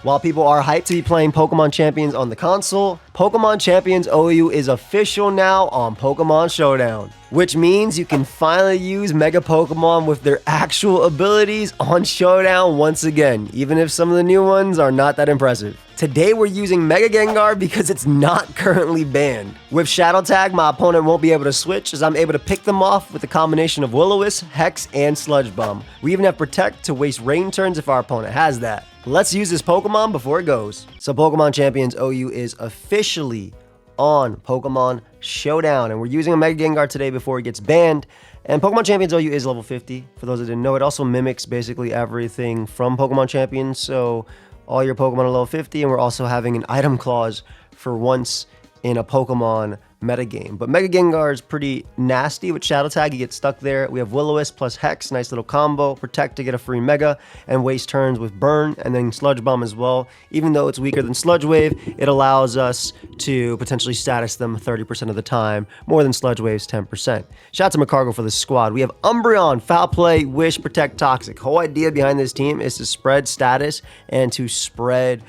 While people are hyped to be playing Pokemon Champions on the console, Pokemon Champions OU is official now on Pokemon Showdown, which means you can finally use Mega Pokemon with their actual abilities on Showdown once again, even if some of the new ones are not that impressive. Today we're using Mega Gengar because it's not currently banned. With Shadow Tag, my opponent won't be able to switch as I'm able to pick them off with a combination of Will-O-Wisp, Hex, and Sludge Bomb. We even have Protect to waste rain turns if our opponent has that. Let's use this Pokemon before it goes. So Pokemon Champions OU is officially on Pokemon Showdown, and we're using a Mega Gengar today before it gets banned. And Pokemon Champions OU is level 50. For those that didn't know, it also mimics basically everything from Pokemon Champions. So all your Pokemon are level 50, and we're also having an item clause for once in a Pokemon metagame. But Mega Gengar is pretty nasty with Shadow Tag. You get stuck there. We have Will-O-Wisp plus Hex, nice little combo. Protect to get a free Mega, and waste turns with Burn, and then Sludge Bomb as well. Even though it's weaker than Sludge Wave, it allows us to potentially status them 30% of the time, more than Sludge Wave's 10%. Shout out to McCargo for the squad. We have Umbreon, Foul Play, Wish, Protect, Toxic. Whole idea behind this team is to spread status and to spread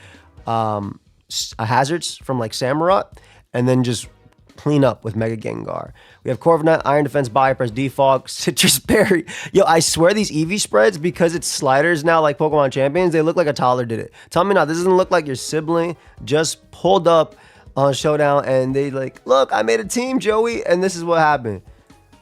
hazards from like Samurott, and then just clean up with Mega Gengar. We have Corviknight, Iron Defense, Bypass, Defog, Citrus Berry. Yo, I swear these EV spreads, because it's sliders now like Pokemon Champions, they look like a toddler did it. Tell me now, this doesn't look like your sibling just pulled up on Showdown and they like, look, I made a team, Joey, and this is what happened.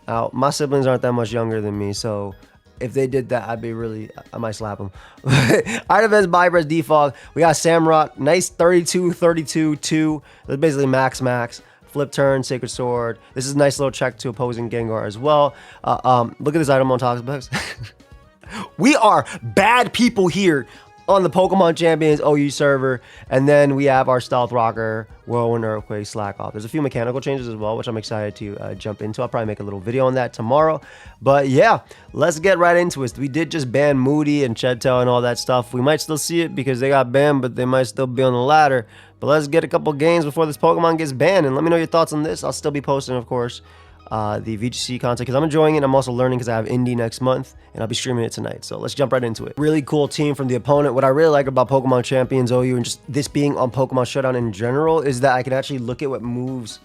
Now, my siblings aren't that much younger than me, so if they did that, I might slap them. Iron Defense, Bypass, Defog. We got Samurott, nice 32, 32, 2. That's basically max. Flip turn, Sacred Sword. This is a nice little check to opposing Gengar as well. Look at this item on Toxapex. We are bad people here on the Pokemon Champions OU server. And then we have our Stealth Rocker, Whirlwind Earthquake, Slack Off. There's a few mechanical changes as well, which I'm excited to jump into. I'll probably make a little video on that tomorrow. But yeah, let's get right into it. We did just ban Moody and Chedtail and all that stuff. We might still see it because they got banned, but they might still be on the ladder. But let's get a couple games before this Pokemon gets banned, and let me know your thoughts on this. I'll still be posting, of course, the VGC content because I'm enjoying it. I'm also learning because I have Indie next month, and I'll be streaming it tonight. So let's jump right into it. Really cool team from the opponent. What I really like about Pokemon Champions OU and just this being on Pokemon Showdown in general is that I can actually look at what moves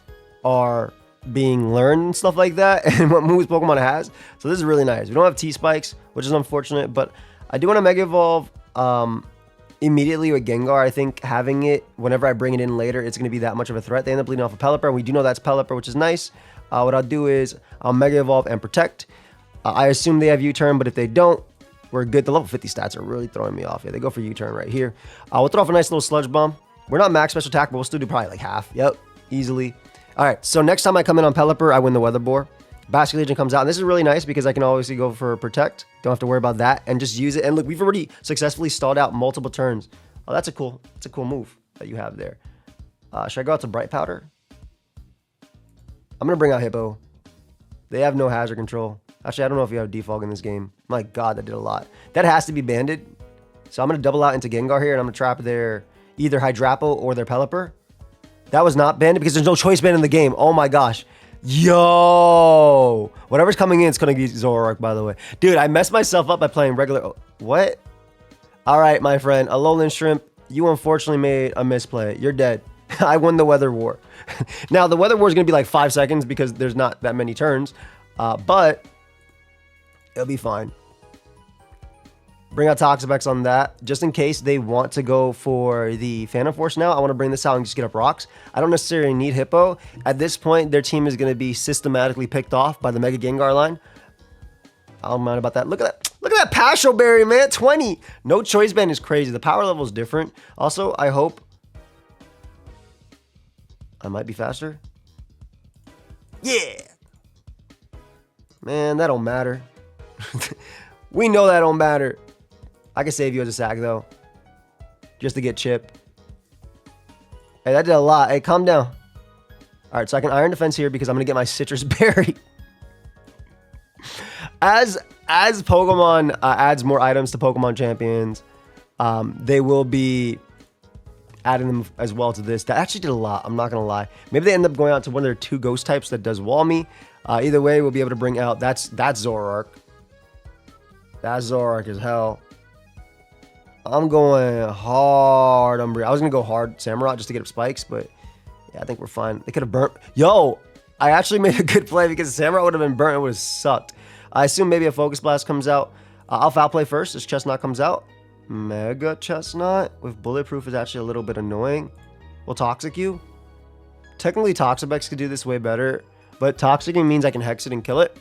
are being learned and stuff like that, and what moves Pokemon has. So this is really nice. We don't have T-Spikes, which is unfortunate, but I do want to Mega Evolve immediately with Gengar. I think having it whenever I bring it in later, it's going to be that much of a threat. They end up leading off a Pelipper, and we do know that's Pelipper, which is nice. What I'll do is I'll Mega Evolve and Protect. I assume they have U-Turn, but if they don't, we're good. The level 50 stats are really throwing me off. Yeah, they go for U-Turn right here. We'll throw off a nice little Sludge Bomb. We're not max special attack, but we'll still do probably like half. Yep, easily. All right, so next time I come in on Pelipper, I win the Weather Bore. Basket Legion comes out, and this is really nice because I can obviously go for Protect. Don't have to worry about that, and just use it. And look, we've already successfully stalled out multiple turns. Oh, that's a cool move that you have there. Should I go out to Bright Powder? I'm gonna bring out Hippo. They have no hazard control. Actually, I don't know if you have Defog in this game. My God, that did a lot. That has to be banded. So I'm gonna double out into Gengar here, and I'm gonna trap their either Hydrapo or their Pelipper. That was not banded because there's no choice band in the game. Oh my gosh. Yo, whatever's coming in, it's gonna be Zoroark, by the way. Dude, I messed myself up by playing regular. Oh, what? All right, my friend, Alolan Shrimp, you unfortunately made a misplay. You're dead. I won the Weather War. Now, the Weather War is gonna be like 5 seconds because there's not that many turns, but it'll be fine. Bring out Toxapex on that, just in case they want to go for the Phantom Force now. I want to bring this out and just get up rocks. I don't necessarily need Hippo. At this point, their team is going to be systematically picked off by the Mega Gengar line. I don't mind about that. Look at that. Look at that Passion Berry, man. 20. No choice band is crazy. The power level is different. Also, I hope I might be faster. Yeah. Man, that don't matter. We know that don't matter. I can save you as a sack, though. Just to get Chip. Hey, that did a lot. Hey, calm down. All right, so I can Iron Defense here because I'm going to get my Citrus Berry. As Pokemon adds more items to Pokemon Champions, they will be adding them as well to this. That actually did a lot. I'm not going to lie. Maybe they end up going out to one of their 2 ghost types that does wall me. Either way, we'll be able to bring out... That's Zoroark. That Zoroark is hell. I'm going hard Umbreon. I was going to go hard Samurott just to get up spikes, but yeah, I think we're fine. They could have burnt. Yo, I actually made a good play because Samurott would have been burnt. It would have sucked. I assume maybe a Focus Blast comes out. I'll foul play first as Chestnut comes out. Mega Chestnut with Bulletproof is actually a little bit annoying. We'll Toxic you. Technically, Toxapex could do this way better, but Toxicing means I can Hex it and kill it.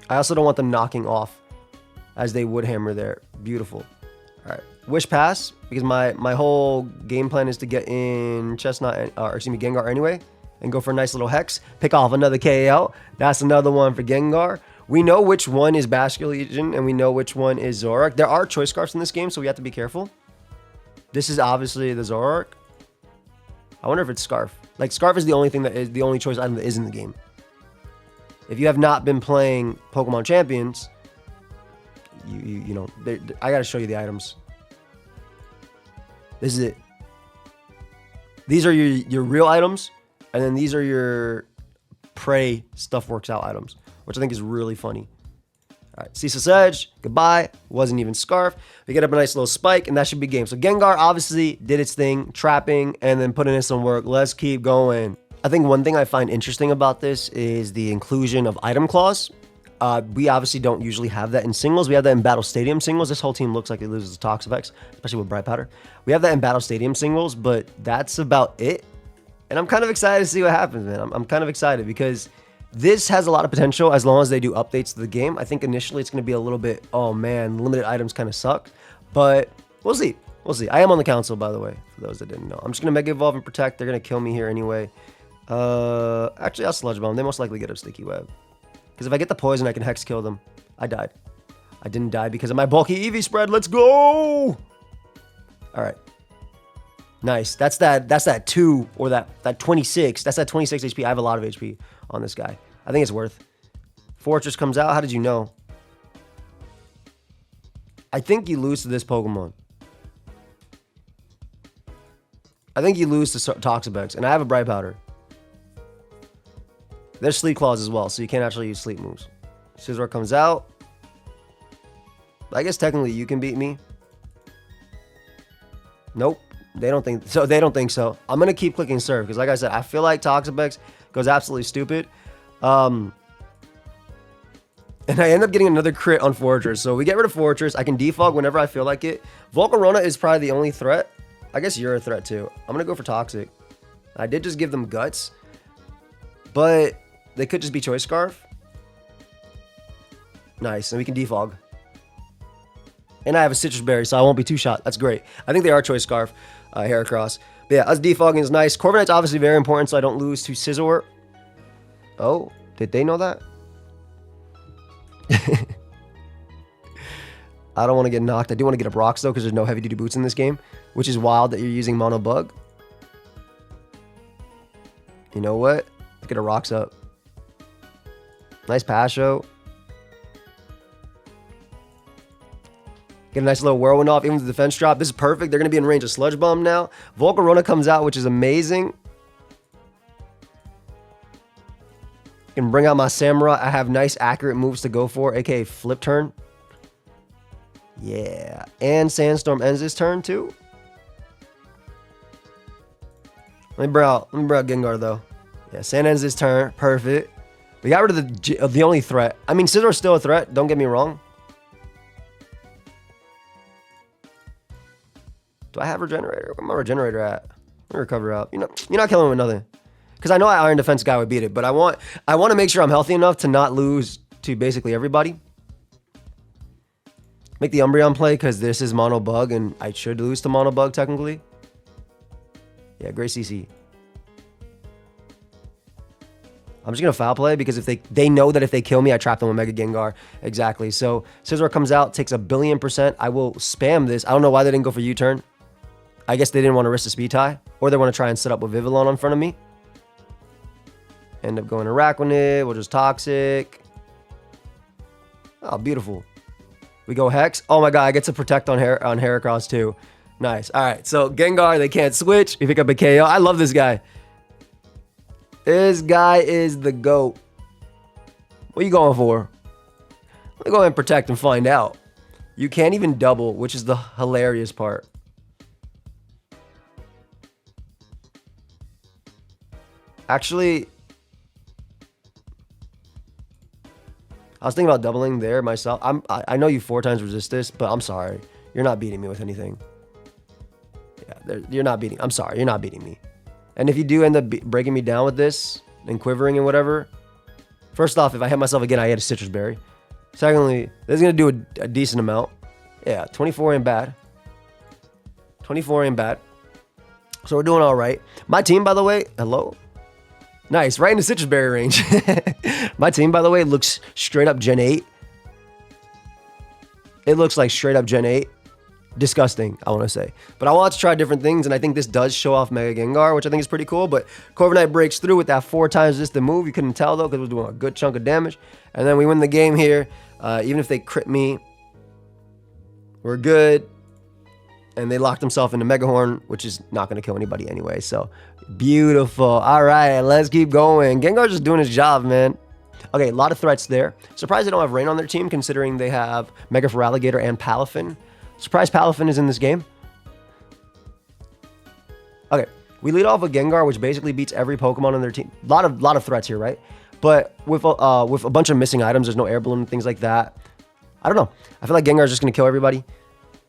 I also don't want them knocking off as they would hammer there. Beautiful. All right. Wish Pass, because my whole game plan is to get in Chestnut, or excuse me, Gengar anyway, and go for a nice little Hex. Pick off another KO. That's another one for Gengar. We know which one is Basculegion, and we know which one is Zoroark. There are Choice Scarfs in this game, so we have to be careful. This is obviously the Zoroark. I wonder if it's Scarf. Like, Scarf is the only thing that is the only choice item that is in the game. If you have not been playing Pokemon Champions, you know, I gotta show you the items. This is it. These are your real items, and then these are your Prey Stuff Works Out items, which I think is really funny. All right, Cecil Sedge, goodbye. Wasn't even Scarf. We get up a nice little spike, and that should be game. So Gengar obviously did its thing, trapping, and then putting in some work. Let's keep going. I think one thing I find interesting about this is the inclusion of item clause. We obviously don't usually have that in singles. We have that in Battle Stadium singles. This whole team looks like it loses to Toxapex, especially with Bright Powder. We have that in Battle Stadium singles, but that's about it. And I'm kind of excited to see what happens, man. I'm kind of excited because this has a lot of potential as long as they do updates to the game. I think initially it's going to be a little bit, oh man, limited items kind of suck. But we'll see. We'll see. I am on the council, by the way, for those that didn't know. I'm just going to Mega Evolve and Protect. They're going to kill me here anyway. Actually, I'll Sludge Bomb. They most likely get a Sticky Web. Because if I get the poison, I can Hex kill them. I died. I didn't die because of my bulky EV spread. Let's go! All right. Nice. That's that 2 or that 26. That's that 26 HP. I have a lot of HP on this guy. I think it's worth. Fortress comes out. How did you know? I think you lose to this Pokemon. I think you lose to Toxapex. And I have a Bright Powder. There's Sleep Claws as well, so you can't actually use Sleep moves. Scizor comes out. I guess technically you can beat me. Nope. They don't think so. They don't think so. I'm gonna keep clicking serve because, like I said, I feel like Toxapex goes absolutely stupid, and I end up getting another crit on Fortress. So we get rid of Fortress. I can defog whenever I feel like it. Volcarona is probably the only threat. I guess you're a threat too. I'm gonna go for Toxic. I did just give them Guts, but they could just be Choice Scarf. Nice, and we can defog. And I have a Citrus Berry, so I won't be two-shot. That's great. I think they are Choice Scarf, Heracross. But yeah, us defogging is nice. Corviknight's obviously very important, so I don't lose to Scizor. Oh, did they know that? I don't want to get knocked. I do want to get up rocks, though, because there's no heavy-duty boots in this game, which is wild that you're using Mono Bug. You know what? Let's get a rocks up. Nice Pasho. Get a nice little Whirlwind off, even with the defense drop. This is perfect. They're going to be in range of Sludge Bomb now. Volcarona comes out, which is amazing. Can bring out my Samurai. I have nice accurate moves to go for, aka Flip Turn. Yeah. And Sandstorm ends this turn too. Let me bring out Gengar though. Yeah, Sand ends this turn. Perfect. We got rid of the only threat. I mean, Scizor's still a threat. Don't get me wrong. Do I have Regenerator? Where's my Regenerator at? Let me recover out. You're not killing me with nothing. Because I know an Iron Defense guy would beat it, but I want to make sure I'm healthy enough to not lose to basically everybody. Make the Umbreon play because this is Mono Bug and I should lose to Mono Bug technically. Yeah, great CC. I'm just going to foul play because if they know that if they kill me, I trap them with Mega Gengar. Exactly. So Scizor comes out, takes 1,000,000,000%. I will spam this. I don't know why they didn't go for U-turn. I guess they didn't want to risk the speed tie, or they want to try and set up with Vivillon in front of me. End up going to Araquanid. We'll just Toxic. Oh, beautiful. We go Hex. Oh my god, I get to Protect on Heracross too. Nice. All right, so Gengar, they can't switch. We pick up a KO. I love this guy. This guy is the GOAT. What are you going for? Let me go ahead and Protect and find out. You can't even double, which is the hilarious part. Actually, I was thinking about doubling there myself. I know you 4 times resist this, but I'm sorry. You're not beating me with anything. Yeah, you're not beating. I'm sorry. You're not beating me. And if you do end up breaking me down with this and quivering and whatever, first off, if I hit myself again, I hit a citrus berry. Secondly, this is going to do a decent amount. Yeah, 24 ain't bad. 24 ain't bad. So we're doing all right. My team, by the way, hello? Nice, right in the citrus berry range. My team, by the way, looks straight up Gen 8. It looks like straight up Gen 8. Disgusting, I want to say. But I want to try different things, and I think this does show off Mega Gengar, which I think is pretty cool. But Corviknight breaks through with that 4 times resistant move. You couldn't tell, though, because it was doing a good chunk of damage. And then we win the game here. Even if they crit me, we're good. And they locked themselves into Mega Horn, which is not going to kill anybody anyway. So, beautiful. All right, let's keep going. Gengar's just doing his job, man. Okay, a lot of threats there. Surprised they don't have Rain on their team, considering they have Mega Feraligatr and Palafin. Surprised Palafin is in this game. Okay, we lead off with Gengar, which basically beats every Pokemon on their team. A lot of threats here, right? But with a bunch of missing items, there's no air balloon, things like that. I don't know. I feel like Gengar is just going to kill everybody.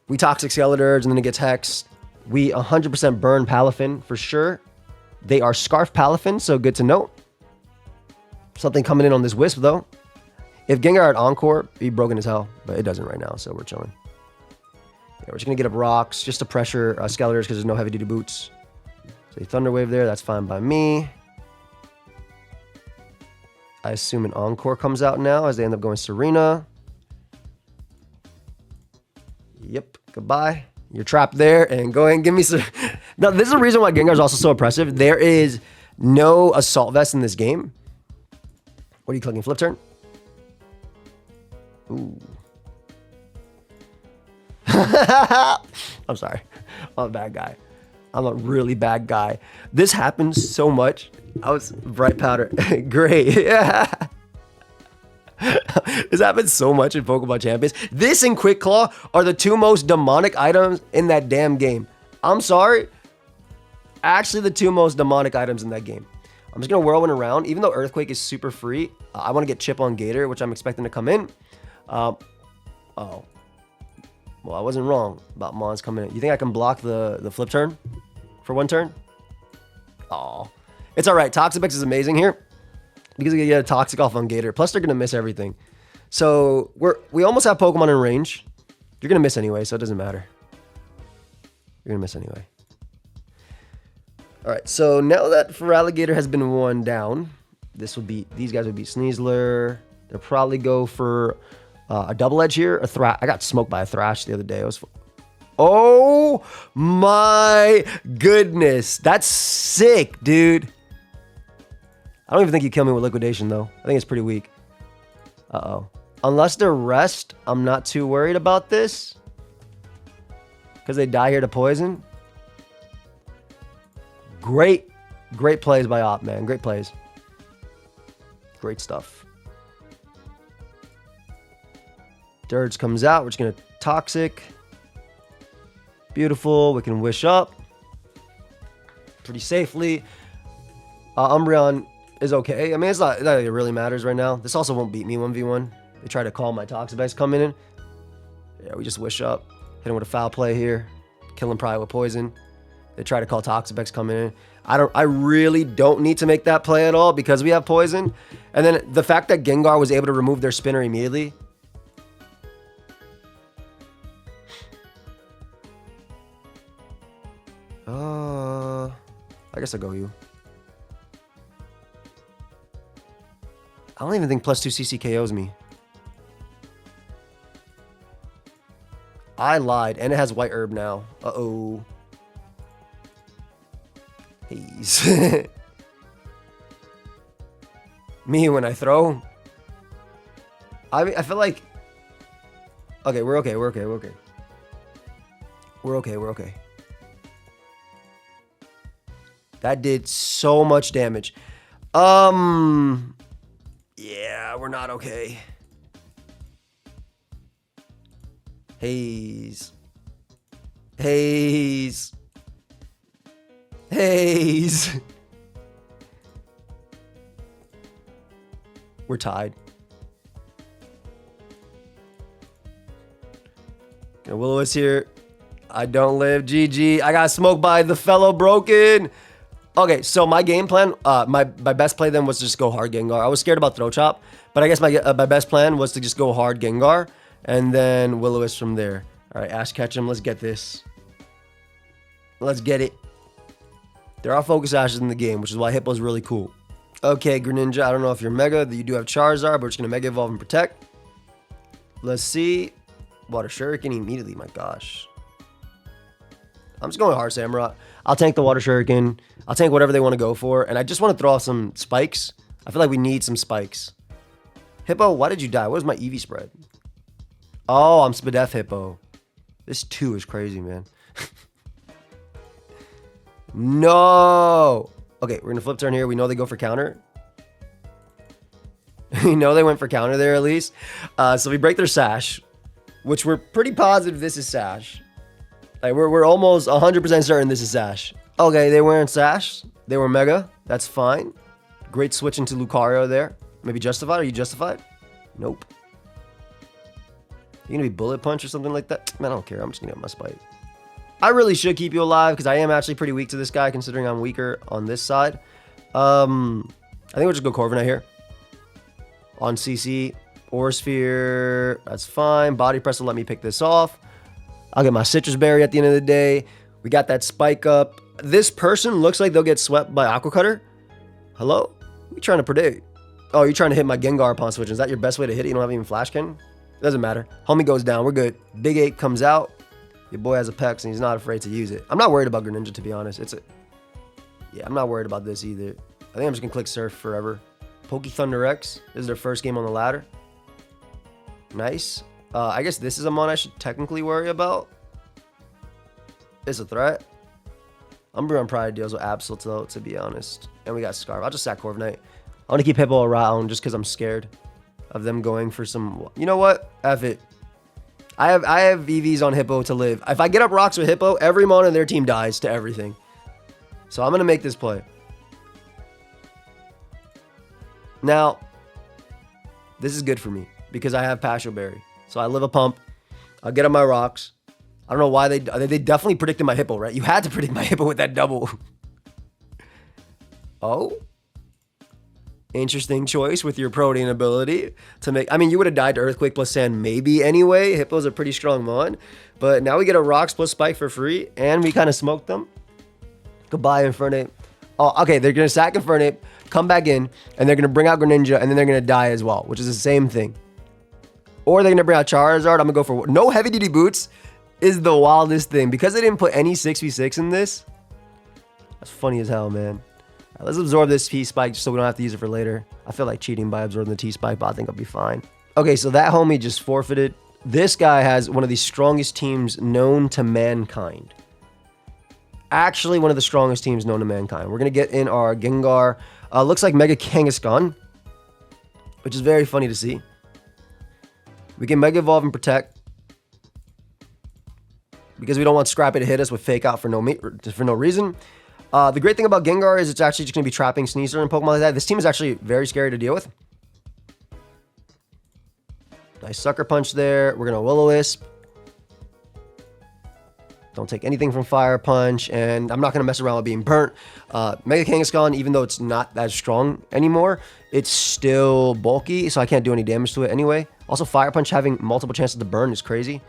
We Toxic Skeletors, and then it gets Hexed. We 100% burn Palafin for sure. They are Scarf Palafin, so good to note. Something coming in on this Wisp, though. If Gengar had Encore, he'd be broken as hell, but it doesn't right now, so we're chilling. Yeah, we're just going to get up rocks just to pressure Skeletors because there's no heavy-duty boots. So Thunder Wave there, that's fine by me. I assume an Encore comes out now as they end up going Serena. Yep, goodbye. You're trapped there, and go ahead and give me some... Now, this is the reason why Gengar is also so oppressive. There is no Assault Vest in this game. What are you clicking? Flip turn? Ooh. I'm sorry. I'm a bad guy. I'm a really bad guy. This happens so much. I was bright powder. Great. Yeah. This happens so much in Pokemon Champions. This and Quick Claw are the 2 most demonic items in that damn game. I'm sorry. Actually, the 2 most demonic items in that game. I'm just going to whirlwind around. Even though Earthquake is super free, I want to get Chip on Gator, which I'm expecting to come in. Oh. Well, I wasn't wrong about Mons coming in. You think I can block the flip turn for 1 turn? Oh. It's all right. Toxapex is amazing here because we get a Toxic off on Gator. Plus, they're going to miss everything. So, we almost have Pokemon in range. You're going to miss anyway, so it doesn't matter. You're going to miss anyway. All right, so now that Feraligatr has been 1 down, these guys would beat Sneasler. They'll probably go for a double edge here. I got smoked by a Thrash the other day. Oh my goodness, that's sick, dude. I don't even think you kill me with Liquidation though. I think it's pretty weak. Unless they're rest, I'm not too worried about this because they die here to poison. Great plays by Op, man. Great plays. Great stuff. Dirge comes out. We're just going to Toxic. Beautiful. We can Wish up. Pretty safely. Umbreon is okay. I mean, it's not like it really matters right now. This also won't beat me 1v1. They try to call my Toxapex coming in. Yeah, we just Wish up. Hit him with a foul play here. Kill him probably with poison. They try to call Toxapex coming in. I really don't need to make that play at all because we have poison. And then the fact that Gengar was able to remove their spinner immediately. I guess I'll go you. I don't even think +2 CC KOs me. I lied, and it has White Herb now. Uh-oh. Haze. Me when I throw. I feel like. Okay, we're okay. We're okay. We're okay. We're okay. We're okay. That did so much damage. Yeah, we're not okay. Haze. Haze. Haze. We're tied. Okay, Will-O-Wisp here. I don't live. GG. I got smoked by the fellow broken. Okay, so my game plan, my best play then was to just go hard Gengar. I was scared about Throw Chop, but I guess my best plan was to just go hard Gengar and then Will-O-Wisp from there. All right, Ash Ketchum, let's get this. Let's get it. There are focus ashes in the game, which is why Hippo's really cool. Okay, Greninja, I don't know if you're Mega. You do have Charizard, but we're just going to Mega Evolve and Protect. Let's see. Water Shuriken immediately, my gosh. I'm just going hard Samurai. I'll tank the Water Shuriken. I'll tank whatever they want to go for. And I just want to throw off some spikes. I feel like we need some spikes. Hippo, why did you die? What was my EV spread? Oh, I'm Spadef Hippo. This 2 is crazy, man. No. Okay, we're going to flip turn here. We know they go for counter. We know they went for counter there at least. So we break their Sash, which we're pretty positive this is Sash. Like we're almost 100% certain this is Sash. Okay, they weren't Sash. They were Mega. That's fine. Great switch into Lucario there. Maybe Justified. Are you Justified? Nope. You gonna be Bullet Punch or something like that? Man, I don't care. I'm just gonna get my Spike. I really should keep you alive because I am actually pretty weak to this guy considering I'm weaker on this side. I think we'll just go Corviknight here. On CC. Aura Sphere. That's fine. Body Press will let me pick this off. I'll get my Citrus Berry at the end of the day. We got that Spike up. This person looks like they'll get swept by Aqua Cutter. Hello? What are you trying to predict? Oh, you're trying to hit my Gengar upon switch. Is that your best way to hit it? You don't have even Flash Cannon? It doesn't matter. Homie goes down. We're good. Big 8 comes out. Your boy has a Pex and he's not afraid to use it. I'm not worried about Greninja, to be honest. Yeah, I'm not worried about this either. I think I'm just going to click Surf forever. Poke Thunder X. This is their first game on the ladder. Nice. I guess this is a mon I should technically worry about. It's a threat. Umbreon probably deals with Absol though, to be honest. And we got Scarf. I'll just sack Corviknight. I want to keep Hippo around just because I'm scared of them going for some... You know what? F it. I have EVs on Hippo to live. If I get up rocks with Hippo, every mon in their team dies to everything. So I'm going to make this play. Now, this is good for me because I have Passion Berry. So I live a pump. I'll get on my rocks. I don't know why they definitely predicted my Hippo, right? You had to predict my Hippo with that double. Oh. Interesting choice with your Protean ability to make... I mean, you would have died to Earthquake plus Sand maybe anyway. Hippo's a pretty strong mon. But now we get a Rocks plus Spike for free. And we kind of smoked them. Goodbye, Infernape. Oh, okay. They're going to sack Infernape, come back in, and they're going to bring out Greninja, and then they're going to die as well, which is the same thing. Or they're going to bring out Charizard. I'm going to go for... No heavy-duty boots is the wildest thing. Because they didn't put any 6v6 in this. That's funny as hell, man. All right, let's absorb this T-Spike just so we don't have to use it for later. I feel like cheating by absorbing the T-Spike, but I think I'll be fine. Okay, so that homie just forfeited. This guy has one of the strongest teams known to mankind. Actually, one of the strongest teams known to mankind. We're going to get in our Gengar. Looks like Mega Kangaskhan, which is very funny to see. We can Mega Evolve and Protect. Because we don't want Scrappy to hit us with Fake Out for no reason. The great thing about Gengar is it's actually just going to be trapping Sneasel and Pokemon like that. This team is actually very scary to deal with. Nice Sucker Punch there. We're going to Will-O-Wisp. Don't take anything from Fire Punch. And I'm not going to mess around with being burnt. Mega Kangaskhan, even though it's not that strong anymore, it's still bulky, so I can't do any damage to it anyway. Also, Fire Punch having multiple chances to burn is crazy.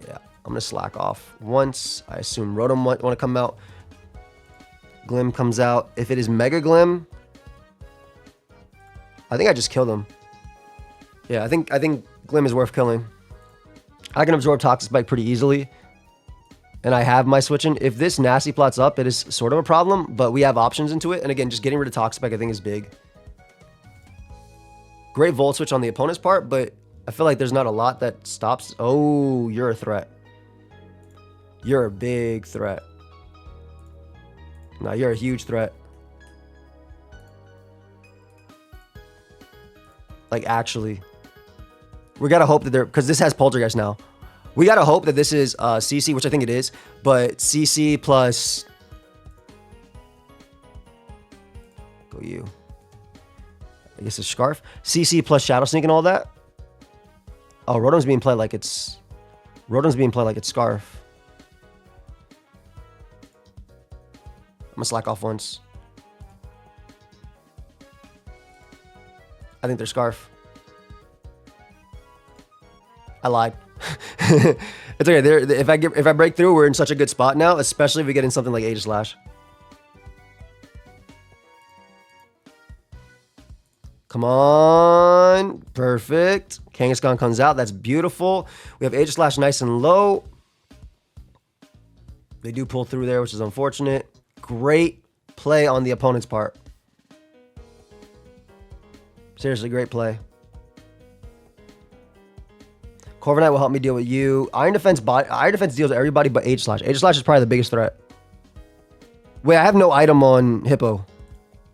Yeah, I'm going to slack off once. I assume Rotom want to come out. Glim comes out. If it is Mega Glim, I think I just killed him. Yeah, I think Glim is worth killing. I can absorb Toxic Spike pretty easily. And I have my switching. If this Nasty Plot's up, it is sort of a problem, but we have options into it. And again, just getting rid of Toxic Spike I think is big. Great Volt Switch on the opponent's part, but I feel like there's not a lot that stops. Oh, you're a threat. You're a big threat. No, you're a huge threat. Like, actually. We gotta hope that they're... Because this has Poltergeist now. We gotta hope that this is CC, which I think it is, but CC plus... Go you. I guess it's Scarf. CC plus Shadow Sneak and all that. Oh, Rotom's being played like it's... Rotom's being played like it's Scarf. I'm gonna slack off once. I think they're Scarf. I lied. It's okay. If I break through, we're in such a good spot now, especially if we get in something like Aegislash. Come on. Perfect. Kangaskhan comes out. That's beautiful. We have Aegislash nice and low. They do pull through there, which is unfortunate. Great play on the opponent's part. Seriously, great play. Corviknight will help me deal with you. Iron Defense deals with everybody but Aegislash. Aegislash is probably the biggest threat. Wait, I have no item on Hippo.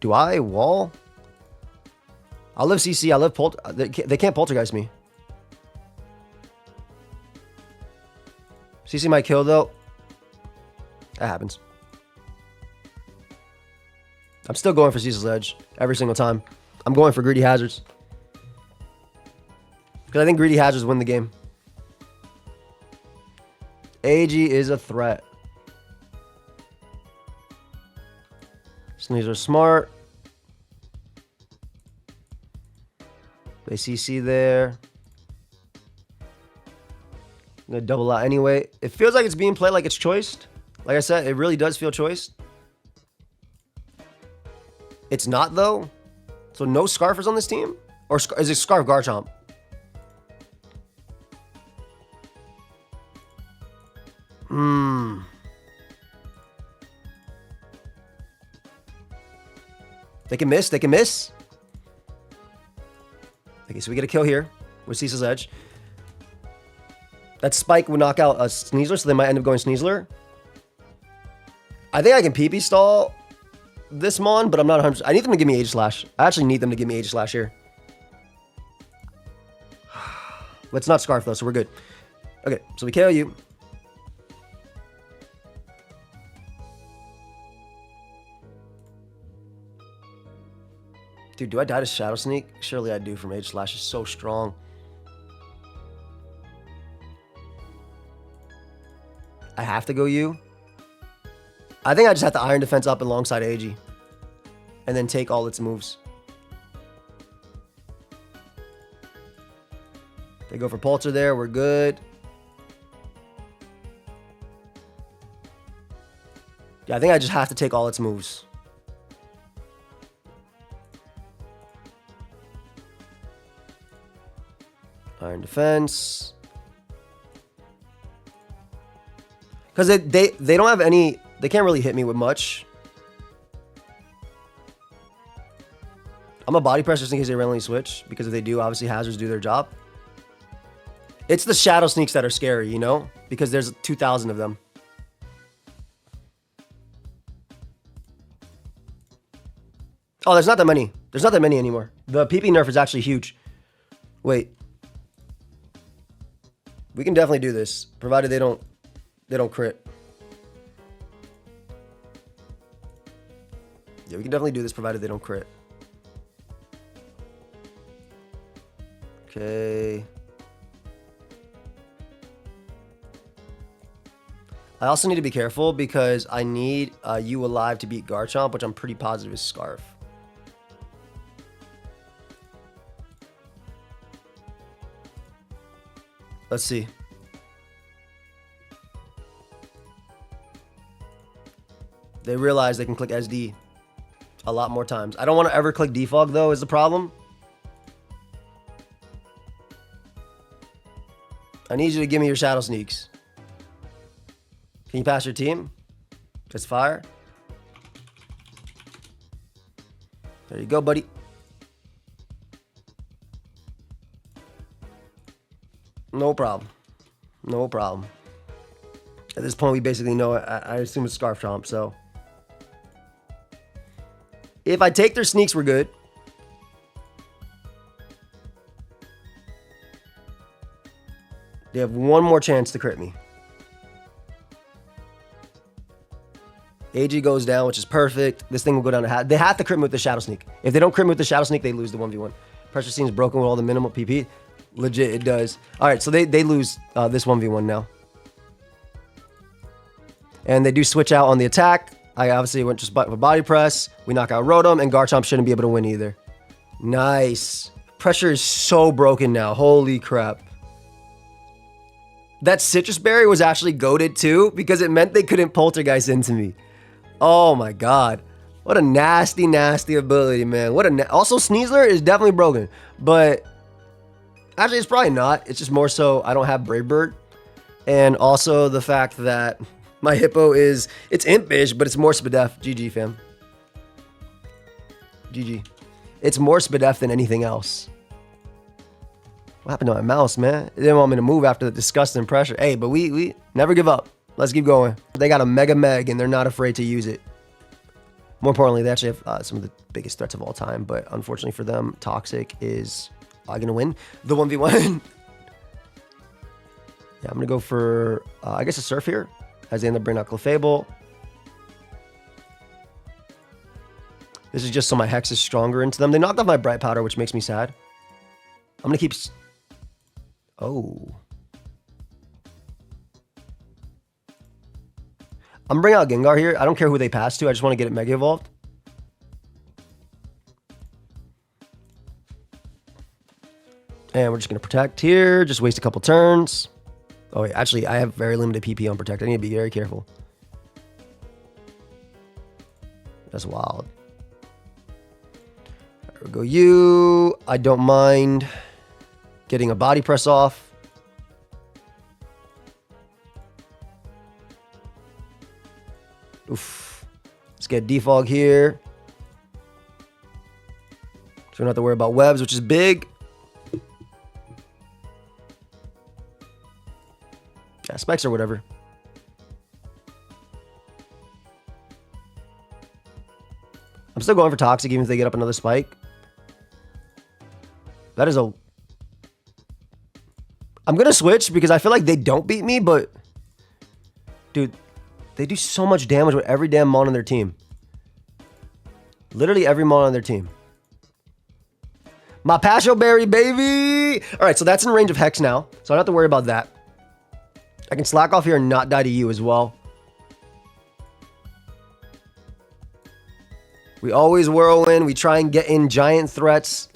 Do I? Wall? I'll live CC. I'll live They can't Poltergeist me. CC might kill, though. That happens. I'm still going for Cecil's Edge every single time. I'm going for Greedy Hazards. Because I think Greedy Hazards win the game. AG is a threat. Sneeze are smart. They CC there. I'm going to double out anyway. It feels like it's being played like it's choiced. Like I said, it really does feel choiced. It's not, though. So no Scarfers on this team? Or is it Scarf Garchomp? They can miss. They can miss. Okay, so we get a kill here with Cecil's Edge. That Spike would knock out a Sneasler, so they might end up going Sneasler. I think I can PP stall this Mon, but I'm not 100%. I need them to give me Aegislash. I actually need them to give me Aegislash here. Let's not Scarf, though, so we're good. Okay, so we KO you. Dude, do I die to Shadow Sneak? Surely I do from Aegislash. Is so strong. I have to go you. I think I just have to Iron Defense up alongside AG. And then take all its moves. They go for Pulsar there. We're good. Yeah, I think I just have to take all its moves. Iron Defense. Because they don't have any... They can't really hit me with much. I'm a body press just in case they randomly switch. Because if they do, obviously Hazards do their job. It's the Shadow Sneaks that are scary, you know? Because there's 2,000 of them. Oh, there's not that many. There's not that many anymore. The PP nerf is actually huge. Wait. We can definitely do this, provided they don't crit. Yeah, we can definitely do this, provided they don't crit. Okay. I also need to be careful because I need you alive to beat Garchomp, which I'm pretty positive is Scarf. Let's see. They realize they can click SD a lot more times. I don't want to ever click Defog, though, is the problem. I need you to give me your Shadow Sneaks. Can you pass your team? That's fire. There you go, buddy. No problem. No problem. At this point, we basically know it. I assume it's Scarf Chomp, so. If I take their sneaks, we're good. They have one more chance to crit me. AG goes down, which is perfect. This thing will go down to half. They have to crit me with the Shadow Sneak. If they don't crit me with the Shadow Sneak, they lose the 1v1. Pressure seems broken with all the minimal PP. Legit, it does. All right, so they lose this 1v1 now. And they do switch out on the attack. I obviously went just for body press. We knock out Rotom, and Garchomp shouldn't be able to win either. Nice. Pressure is so broken now. Holy crap. That Citrus Berry was actually goated too, because it meant they couldn't Poltergeist into me. Oh my god. What a nasty, nasty ability, man. Also, Sneasler is definitely broken. But actually, it's probably not. It's just more so I don't have Brave Bird. And also the fact that my Hippo it's impish, but it's more Spadef. GG, fam. GG. It's more Spadef than anything else. What happened to my mouse, man? They didn't want me to move after the disgusting pressure. Hey, but we never give up. Let's keep going. They got a Mega Meg, and they're not afraid to use it. More importantly, they actually have some of the biggest threats of all time, but unfortunately for them, Toxic is going to win the 1v1. Yeah, I'm going to go for, I guess, a Surf here, as they end up bringing out Clefable. This is just so my Hex is stronger into them. They knocked off my Bright Powder, which makes me sad. I'm going to keep... Oh. I'm bringing out Gengar here. I don't care who they pass to. I just want to get it Mega Evolved. And we're just going to Protect here. Just waste a couple turns. Oh, wait. Actually, I have very limited PP on Protect. I need to be very careful. That's wild. There we go. You. I don't mind getting a Body Press off. Oof. Let's get Defog here. So we don't have to worry about webs, which is big. Yeah, spikes or whatever. I'm still going for Toxic even if they get up another spike. That is a... I'm going to switch because I feel like they don't beat me, but... Dude, they do so much damage with every damn mon on their team. Literally every mon on their team. My Pasho Berry, baby! Alright, so that's in range of Hex now, so I don't have to worry about that. I can slack off here and not die to you as well. We always whirlwind. We try and get in giant threats.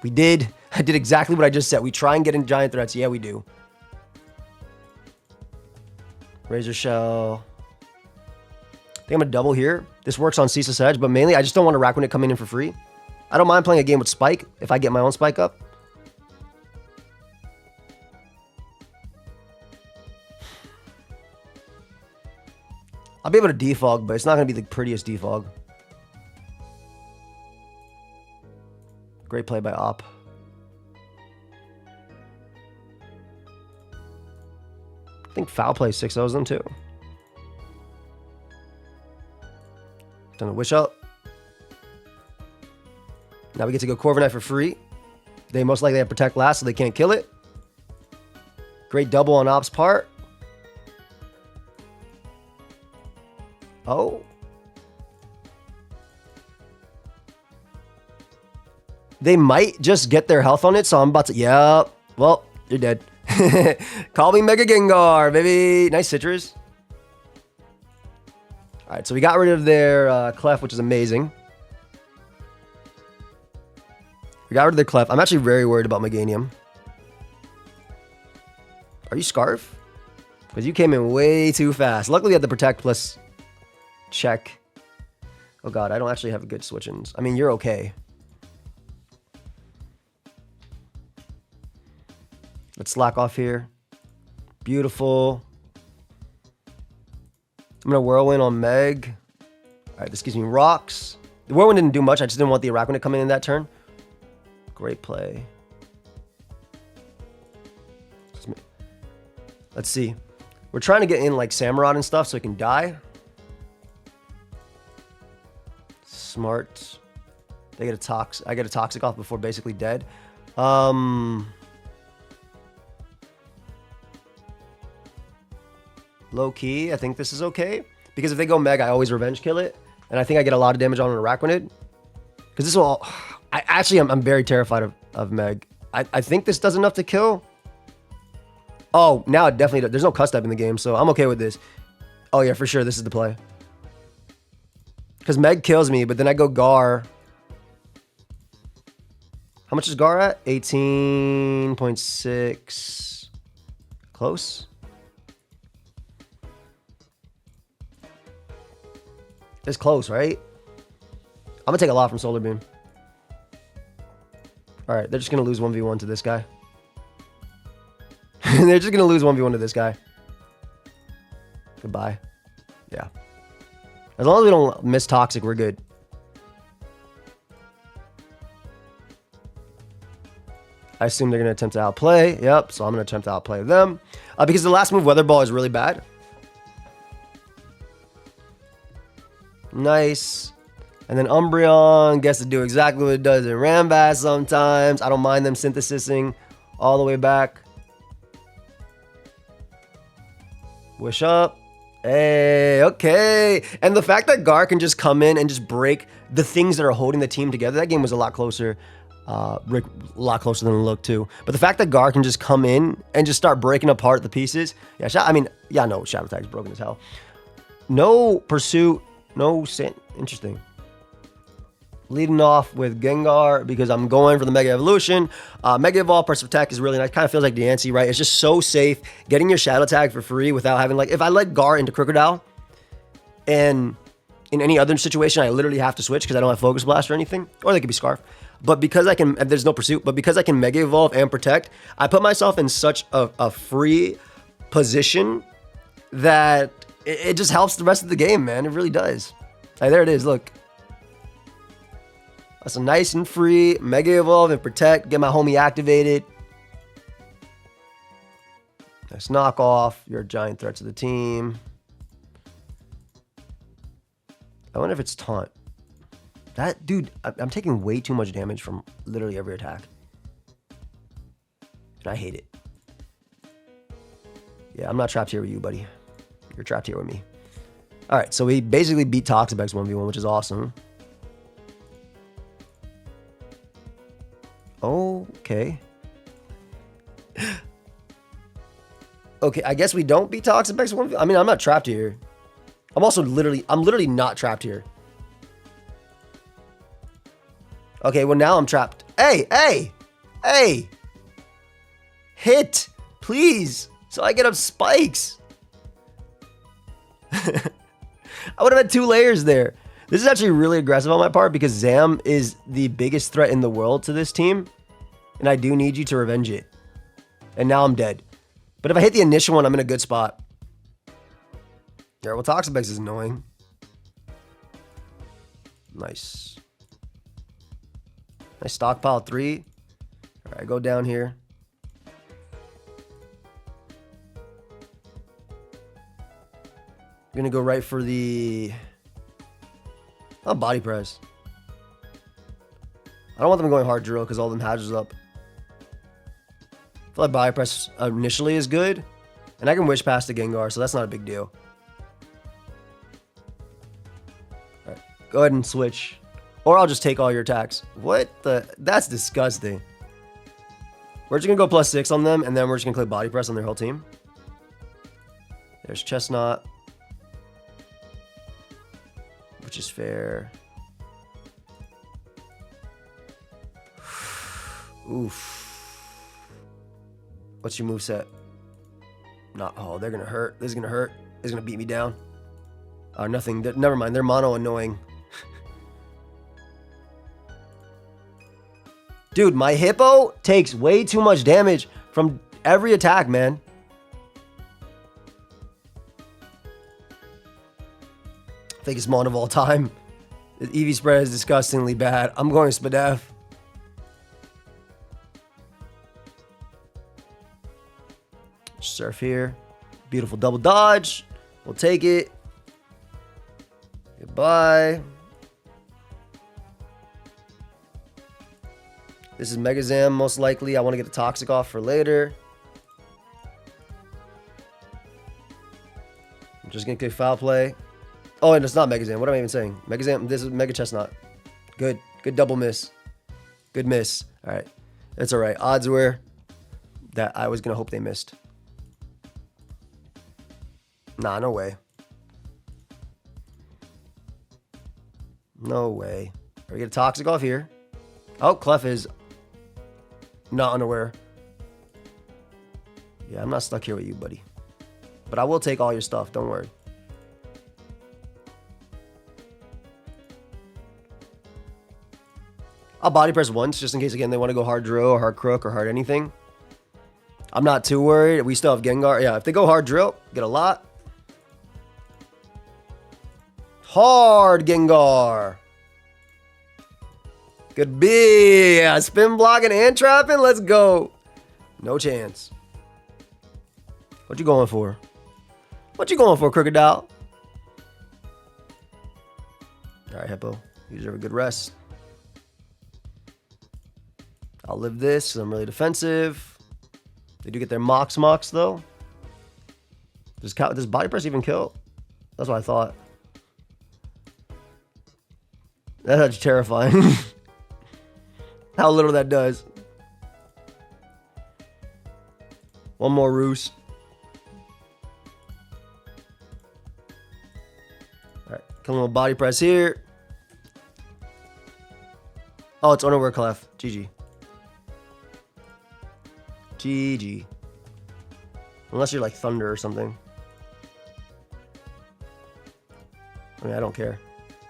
We did. I did exactly what I just said. We try and get in giant threats. Yeah, we do. Razor Shell. I think I'm going to double here. This works on Ceaseless Edge, but mainly I just don't want a Rakunic coming in for free. I don't mind playing a game with Spike if I get my own Spike up. I'll be able to defog, but it's not going to be the prettiest defog. Great play by Op. I think Foul Play 6-0s them too. Done a Wish Up. Now we get to go Corviknight for free. They most likely have Protect last, so they can't kill it. Great double on Op's part. Oh. They might just get their health on it, so I'm about to... Yeah, well, you're dead. Call me Mega Gengar, baby. Nice Citrus. All right, so we got rid of their Clef, which is amazing. We got rid of their Clef. I'm actually very worried about Meganium. Are you Scarf? Because you came in way too fast. Luckily, we had the Protect plus check. Oh, God, I don't actually have good switch-ins. I mean, you're okay. Let's slack off here. Beautiful. I'm going to Whirlwind on Meg. All right, this gives me Rocks. The Whirlwind didn't do much. I just didn't want the Araquanid coming in that turn. Great play. Let's see. We're trying to get in like Samurott and stuff so it can die. Smart. They get a Toxic. I get a Toxic off before basically dead. low key, I think this is okay. Because if they go Meg, I always revenge kill it. And I think I get a lot of damage on an Araquanid. Because this will... I'm very terrified of Meg. I think this does enough to kill. Oh, now it definitely does. There's no cuss type in the game, so I'm okay with this. Oh yeah, for sure, this is the play. Because Meg kills me, but then I go Gar. How much is Gar at? 18.6. Close. It's close, right? I'm gonna take a lot from Solar Beam. All right, they're just gonna lose 1v1 to this guy. They're just gonna lose 1v1 to this guy. Goodbye. Yeah. As long as we don't miss Toxic, we're good. I assume they're gonna attempt to outplay. Yep, so I'm gonna attempt to outplay them. Because the last move, Weather Ball, is really bad. Nice. And then Umbreon gets to do exactly what it does in Rambat sometimes. I don't mind them synthesizing all the way back. Wish up. Hey, okay. And the fact that Gar can just come in and just break the things that are holding the team together, that game was a lot closer. Rick, a lot closer than it looked too. But the fact that Gar can just come in and just start breaking apart the pieces. Yeah, no, Shadow Tag's broken as hell. No Pursuit, no Sin. Interesting. Leading off with Gengar because I'm going for the Mega Evolution. Mega Evolve plus Protect is really nice. Kind of feels like Diancie, right? It's just so safe. Getting your Shadow Tag for free without having, like, if I let Gar into Crocodile and in any other situation, I literally have to switch because I don't have Focus Blast or anything. Or they could be Scarf. But because I can, there's no Pursuit, but because I can Mega Evolve and Protect, I put myself in such a free position that it just helps the rest of the game, man. It really does. Hey, there it is. Look. That's a nice and free. Mega Evolve and Protect. Get my homie activated. Nice knockoff. You're a giant threat to the team. I wonder if it's taunt. That dude, I'm taking way too much damage from literally every attack. And I hate it. Yeah, I'm not trapped here with you, buddy. You're trapped here with me. All right, so we basically beat Toxapex 1v1, which is awesome. Okay. Okay, I guess we don't beat Toxapex 1v1. I mean, I'm not trapped here. I'm literally not trapped here. Okay, well now I'm trapped. Hey! Hit, please, so I get up spikes. I would have had 2 layers there. This is actually really aggressive on my part because Zam is the biggest threat in the world to this team. And I do need you to revenge it. And now I'm dead. But if I hit the initial one, I'm in a good spot. Yeah, well, Toxapex is annoying. Nice. Nice stockpile 3. All right, go down here. I'm going to go right for the... Oh, body press. I don't want them going hard drill because all of them hatches up. I feel like body press initially is good. And I can wish past the Gengar, so that's not a big deal. Alright, go ahead and switch. Or I'll just take all your attacks. What the? That's disgusting. We're just going to go +6 on them, and then we're just going to click body press on their whole team. There's Chestnut. Which is fair. Oof. What's your moveset? Not. Oh, they're gonna hurt. This is gonna hurt. This is gonna beat me down. Nothing. Never mind. They're mono annoying. Dude, my Hippo takes way too much damage from every attack, man. Biggest mon of all time. The EV spread is disgustingly bad. I'm going Spadef. Surf here. Beautiful double dodge. We'll take it. Goodbye. This is Mega Zam, most likely. I want to get the Toxic off for later. I'm just gonna kick foul play. Oh, and it's not Megazam. What am I even saying? Megazam. This is Mega Chestnut. Good. Good double miss. Good miss. All right. It's all right. Odds were that I was gonna hope they missed. Nah, no way. No way. Are we gonna toxic off here? Oh, Clef is not unaware. Yeah, I'm not stuck here with you, buddy. But I will take all your stuff. Don't worry. I'll body press once just in case, again, they want to go hard drill or hard crook or hard anything. I'm not too worried. We still have Gengar. Yeah, if they go hard drill, get a lot. Hard Gengar. Good B. Yeah, spin blocking and trapping. Let's go. No chance. What you going for? What you going for, Crocodile? All right, Hippo. You deserve a good rest. I'll live this. I'm really defensive. They do get their mocks, though. Does body press even kill? That's what I thought. That's terrifying. How little that does. One more roost. All right, kill him with body press here. Oh, it's unaware Clef. GG. GG. Unless you're like Thunder or something. I mean, I don't care.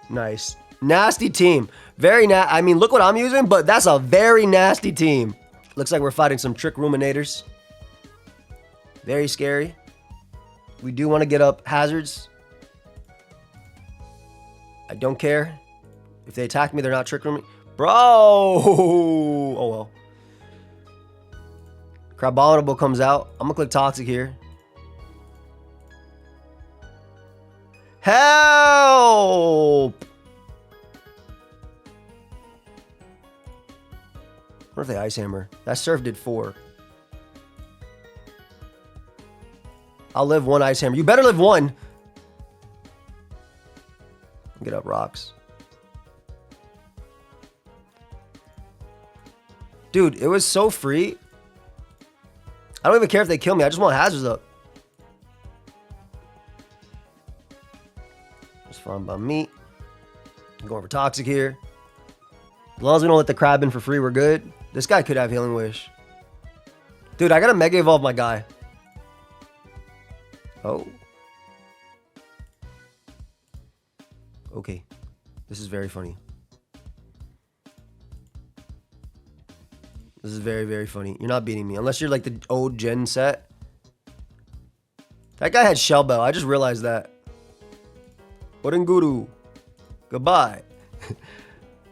Nice. Nasty team. Very I mean, look what I'm using, but that's a very nasty team. Looks like we're fighting some Trick Ruminators. Very scary. We do want to get up hazards. I don't care. If they attack me, they're not Trick Ruminators. Bro! Oh, well. Crabominable comes out. I'm going to click Toxic here. Help! What if they Ice Hammer? That Surf did 4. I'll live 1 Ice Hammer. You better live 1. Get up rocks. Dude, it was so free. I don't even care if they kill me. I just want hazards up. That's fine by me. I'm going for Toxic here. As long as we don't let the crab in for free, we're good. This guy could have Healing Wish. Dude, I gotta Mega Evolve my guy. Oh. Okay. This is very funny. This is very, very funny. You're not beating me. Unless you're like the old gen set. That guy had Shell Bell. I just realized that. Guru. Goodbye.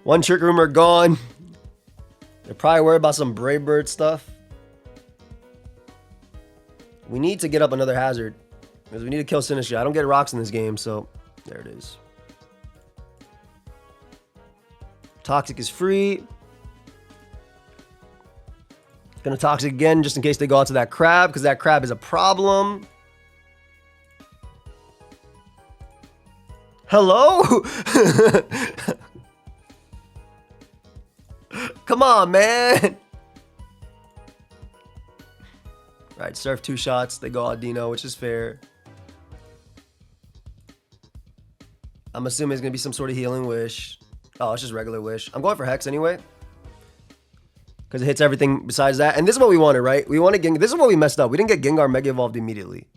1 Trick Rumor gone. They're probably worried about some Brave Bird stuff. We need to get up another hazard. Because we need to kill Sinistcha. I don't get rocks in this game, so there it is. Toxic is free. Gonna Toxic again just in case they go out to that crab, because that crab is a problem. Hello? Come on, man. Right, Surf 2 shots. They go Audino, which is fair. I'm assuming it's going to be some sort of Healing Wish. Oh, it's just regular Wish. I'm going for Hex anyway. Because it hits everything besides that. And this is what we wanted, right? We wanted Gengar. This is what we messed up. We didn't get Gengar Mega Evolved immediately.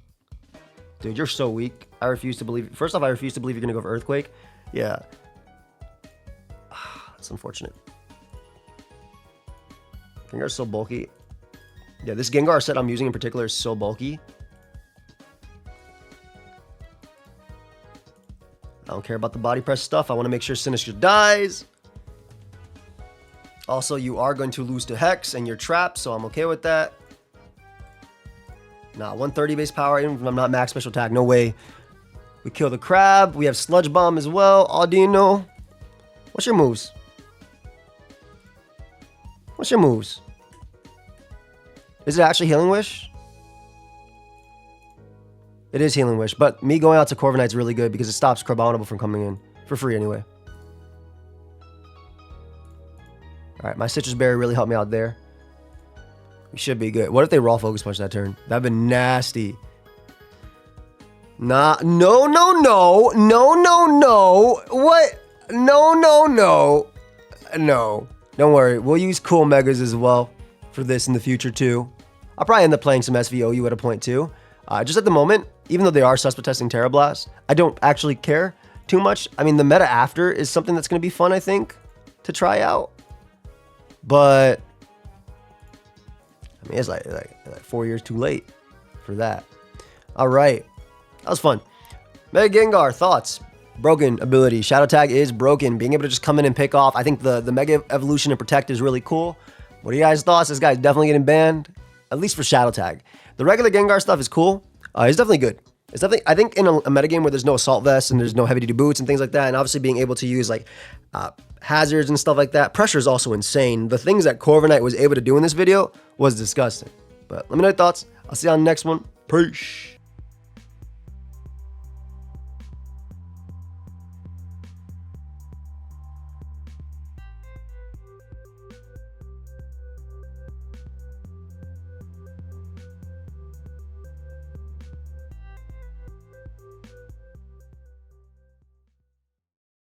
Dude, you're so weak. I refuse to believe. First off, I refuse to believe you're going to go for Earthquake. Yeah. That's unfortunate. Gengar's so bulky. Yeah, this Gengar set I'm using in particular is so bulky. I don't care about the body press stuff. I want to make sure Sinistcha dies. Also, you are going to lose to Hex and you're trapped, so I'm okay with that. Nah, 130 base power, even if I'm not max special attack, no way. We kill the crab. We have Sludge Bomb as well. Audino. What's your moves? What's your moves? Is it actually Healing Wish? It is Healing Wish, but me going out to Corviknight is really good because it stops Carbonable from coming in. For free anyway. Alright, my Citrus Berry really helped me out there. We should be good. What if they Raw Focus Punch that turn? That'd been nasty. Nah, no. What? No. Don't worry. We'll use Cool Megas as well for this in the future too. I'll probably end up playing some SVOU at a point too. Just at the moment, even though they are suspect testing Terra Blast, I don't actually care too much. I mean, the meta after is something that's going to be fun, I think, to try out. But I mean, it's like 4 years too late for that. All right. That was fun. Mega Gengar, thoughts? Broken ability. Shadow Tag is broken. Being able to just come in and pick off. I think the Mega Evolution and Protect is really cool. What are you guys' thoughts? This guy's definitely getting banned. At least for Shadow Tag. The regular Gengar stuff is cool. It's definitely good. It's definitely, I think in a metagame where there's no Assault Vest and there's no heavy duty boots and things like that, and obviously being able to use like hazards and stuff like that, pressure is also insane. The things that Corviknight was able to do in this video was disgusting. But let me know your thoughts. I'll see you on the next one. Peace.